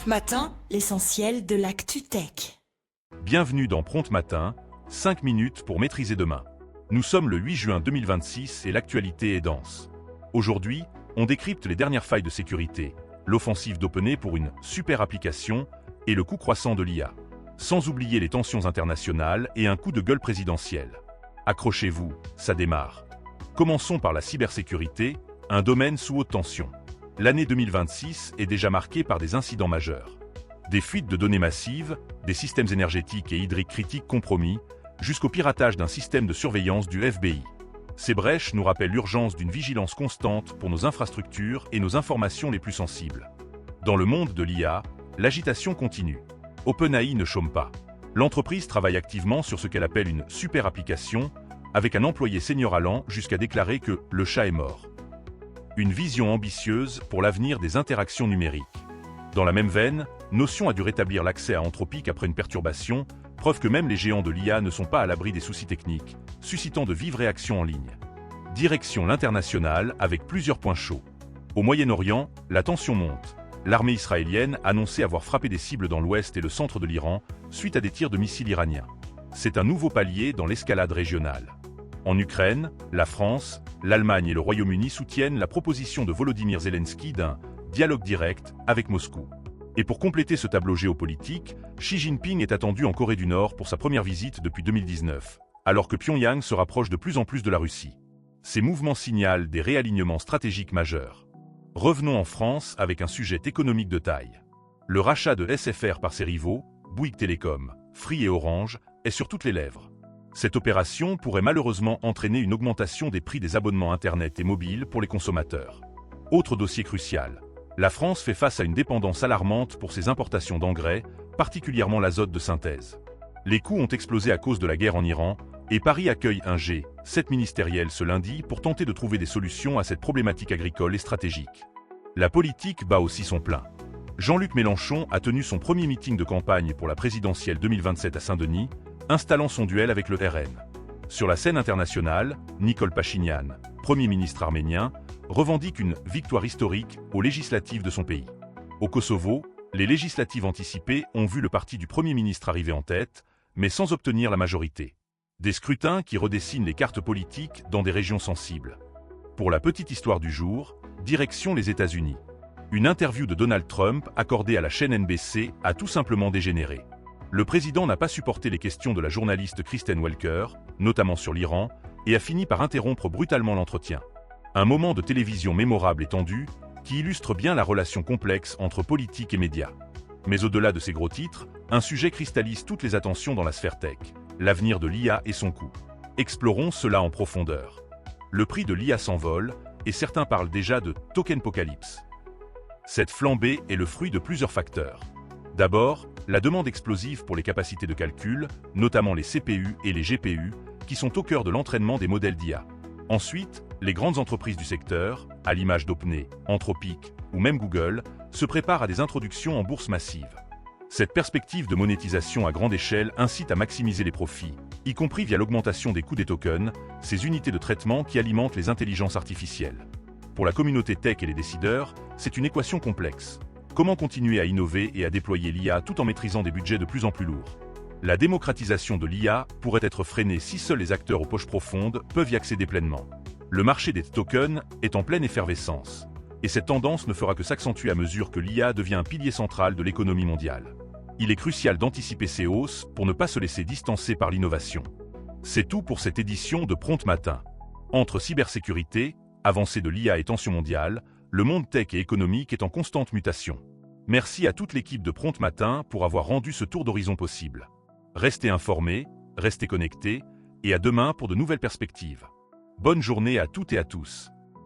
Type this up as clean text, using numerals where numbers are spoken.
Prompt Matin, l'essentiel de l'actu tech. Bienvenue dans Prompt Matin, 5 minutes pour maîtriser demain. Nous sommes le 8 juin 2026 et l'actualité est dense. Aujourd'hui, on décrypte les dernières failles de sécurité, l'offensive d'OpenAI pour une super application et le coût croissant de l'IA. Sans oublier les tensions internationales et un coup de gueule présidentiel. Accrochez-vous, ça démarre. Commençons par la cybersécurité, un domaine sous haute tension. L'année 2026 est déjà marquée par des incidents majeurs. Des fuites de données massives, des systèmes énergétiques et hydriques critiques compromis, jusqu'au piratage d'un système de surveillance du FBI. Ces brèches nous rappellent l'urgence d'une vigilance constante pour nos infrastructures et nos informations les plus sensibles. Dans le monde de l'IA, l'agitation continue. OpenAI ne chôme pas. L'entreprise travaille activement sur ce qu'elle appelle une super application, avec un employé senior allant jusqu'à déclarer que le chat est mort. Une vision ambitieuse pour l'avenir des interactions numériques. Dans la même veine, Notion a dû rétablir l'accès à Anthropic après une perturbation, preuve que même les géants de l'IA ne sont pas à l'abri des soucis techniques, suscitant de vives réactions en ligne. Direction l'international avec plusieurs points chauds. Au Moyen-Orient, la tension monte. L'armée israélienne a annoncé avoir frappé des cibles dans l'ouest et le centre de l'Iran, suite à des tirs de missiles iraniens. C'est un nouveau palier dans l'escalade régionale. En Ukraine, la France, l'Allemagne et le Royaume-Uni soutiennent la proposition de Volodymyr Zelensky d'un dialogue direct avec Moscou. Et pour compléter ce tableau géopolitique, Xi Jinping est attendu en Corée du Nord pour sa première visite depuis 2019, alors que Pyongyang se rapproche de plus en plus de la Russie. Ces mouvements signalent des réalignements stratégiques majeurs. Revenons en France avec un sujet économique de taille. Le rachat de SFR par ses rivaux, Bouygues Télécom, Free et Orange, est sur toutes les lèvres. Cette opération pourrait malheureusement entraîner une augmentation des prix des abonnements Internet et mobiles pour les consommateurs. Autre dossier crucial. La France fait face à une dépendance alarmante pour ses importations d'engrais, particulièrement l'azote de synthèse. Les coûts ont explosé à cause de la guerre en Iran, et Paris accueille un G7 ministériel ce lundi pour tenter de trouver des solutions à cette problématique agricole et stratégique. La politique bat aussi son plein. Jean-Luc Mélenchon a tenu son premier meeting de campagne pour la présidentielle 2027 à Saint-Denis, installant son duel avec le RN. Sur la scène internationale, Nikol Pachinian, Premier ministre arménien, revendique une victoire historique aux législatives de son pays. Au Kosovo, les législatives anticipées ont vu le parti du Premier ministre arriver en tête, mais sans obtenir la majorité. Des scrutins qui redessinent les cartes politiques dans des régions sensibles. Pour la petite histoire du jour, direction les États-Unis. Une interview de Donald Trump accordée à la chaîne NBC a tout simplement dégénéré. Le président n'a pas supporté les questions de la journaliste Kristen Welker, notamment sur l'Iran, et a fini par interrompre brutalement l'entretien. Un moment de télévision mémorable et tendu, qui illustre bien la relation complexe entre politique et médias. Mais au-delà de ces gros titres, un sujet cristallise toutes les attentions dans la sphère tech, l'avenir de l'IA et son coût. Explorons cela en profondeur. Le prix de l'IA s'envole, et certains parlent déjà de « tokenpocalypse ». Cette flambée est le fruit de plusieurs facteurs. D'abord, la demande explosive pour les capacités de calcul, notamment les CPU et les GPU, qui sont au cœur de l'entraînement des modèles d'IA. Ensuite, les grandes entreprises du secteur, à l'image d'OpenAI, Anthropic ou même Google, se préparent à des introductions en bourse massive. Cette perspective de monétisation à grande échelle incite à maximiser les profits, y compris via l'augmentation des coûts des tokens, ces unités de traitement qui alimentent les intelligences artificielles. Pour la communauté tech et les décideurs, c'est une équation complexe. Comment continuer à innover et à déployer l'IA tout en maîtrisant des budgets de plus en plus lourds? La démocratisation de l'IA pourrait être freinée si seuls les acteurs aux poches profondes peuvent y accéder pleinement. Le marché des tokens est en pleine effervescence. Et cette tendance ne fera que s'accentuer à mesure que l'IA devient un pilier central de l'économie mondiale. Il est crucial d'anticiper ces hausses pour ne pas se laisser distancer par l'innovation. C'est tout pour cette édition de Prompt Matin. Entre cybersécurité, avancée de l'IA et tension mondiale, le monde tech et économique est en constante mutation. Merci à toute l'équipe de Prompt Matin pour avoir rendu ce tour d'horizon possible. Restez informés, restez connectés, et à demain pour de nouvelles perspectives. Bonne journée à toutes et à tous.